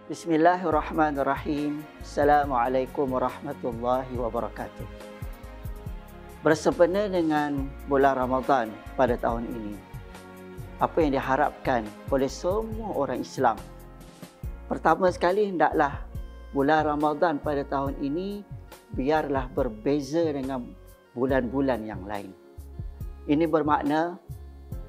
Bismillahirrahmanirrahim. Assalamualaikum warahmatullahi wabarakatuh. Bersempena dengan bulan Ramadan pada tahun ini, apa yang diharapkan oleh semua orang Islam? Pertama sekali, hendaklah bulan Ramadan pada tahun ini biarlah berbeza dengan bulan-bulan yang lain. Ini bermakna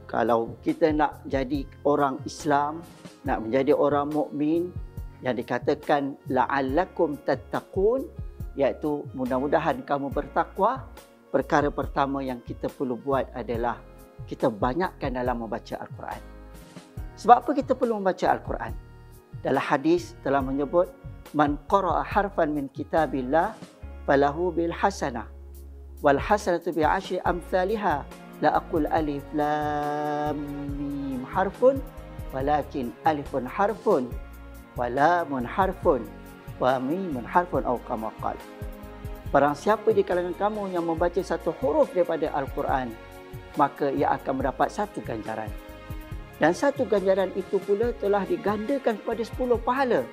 kalau kita nak jadi orang Islam, nak menjadi orang mukmin, yang dikatakan la'allakum tattaqun, iaitu mudah-mudahan kamu bertakwa, perkara pertama yang kita perlu buat adalah kita banyakkan dalam membaca Al-Quran. Sebab apa kita perlu membaca Al-Quran? Dalam hadis telah menyebut, man qara'a harfan min kitabillah falahu bil hasanah wal hasanatu bi 'ashri amsalha, la aqul alif lam mim harfun walakin alifun harfun wa lamun harfun wa mimun harfun atau kama qala. Barang siapa di kalangan kamu yang membaca satu huruf daripada Al-Quran, maka ia akan mendapat satu ganjaran. Dan satu ganjaran itu pula telah digandakan kepada 10 pahala.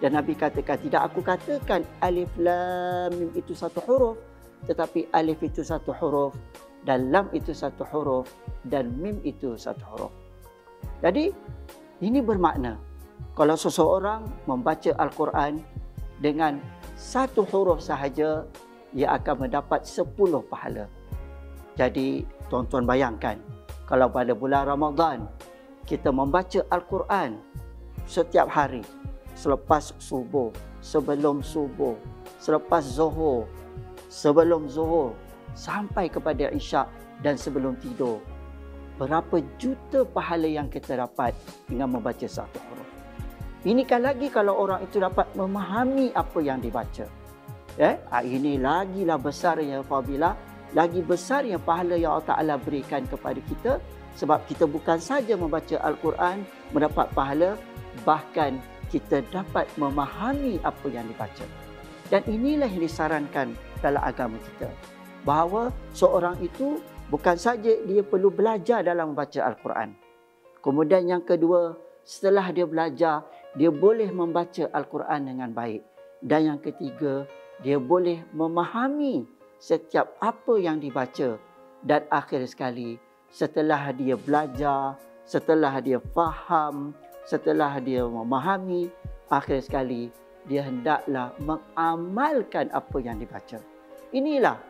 Dan Nabi katakan, tidak aku katakan alif lam mim itu satu huruf, tetapi alif itu satu huruf, dan lam itu satu huruf, dan mim itu satu huruf. Jadi, ini bermakna kalau seseorang membaca Al-Quran dengan satu huruf sahaja, ia akan mendapat 10 pahala. Jadi, tuan-tuan bayangkan, kalau pada bulan Ramadan, kita membaca Al-Quran setiap hari, selepas subuh, sebelum subuh, selepas zuhur, sebelum zuhur, sampai kepada isyak dan sebelum tidur. Berapa juta pahala yang kita dapat dengan membaca satu huruf. Inikan lagi kalau orang itu dapat memahami apa yang dibaca. Ini lagilah besarnya fadilah, lagi besarnya pahala yang Allah Ta'ala berikan kepada kita, sebab kita bukan saja membaca Al-Quran mendapat pahala, bahkan kita dapat memahami apa yang dibaca. Dan inilah yang disarankan dalam agama kita, bahawa seorang itu bukan saja dia perlu belajar dalam membaca Al-Quran. Kemudian yang kedua, setelah dia belajar, dia boleh membaca Al-Quran dengan baik. Dan yang ketiga, dia boleh memahami setiap apa yang dibaca. Dan akhir sekali, setelah dia belajar, setelah dia faham, setelah dia memahami, akhir sekali, dia hendaklah mengamalkan apa yang dibaca. Inilah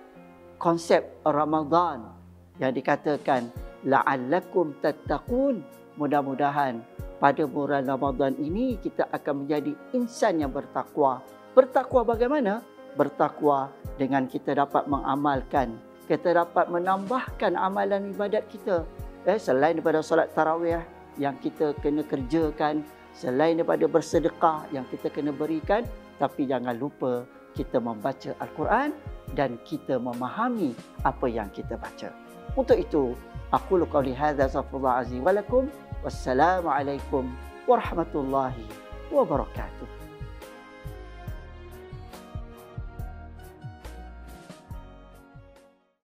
konsep Ramadan yang dikatakan la'allakum tattaqun. Mudah-mudahan pada bulan Ramadan ini kita akan menjadi insan yang bertakwa. Bertakwa bagaimana? Bertakwa dengan kita dapat mengamalkan, kita dapat menambahkan amalan ibadat kita. Selain daripada solat tarawih yang kita kena kerjakan, selain daripada bersedekah yang kita kena berikan, tapi jangan lupa kita membaca Al-Quran dan kita memahami apa yang kita baca. Untuk itu, aqulu qawli hadza astaghfirullah azim wa lakum. Wassalamualaikum warahmatullahi wabarakatuh.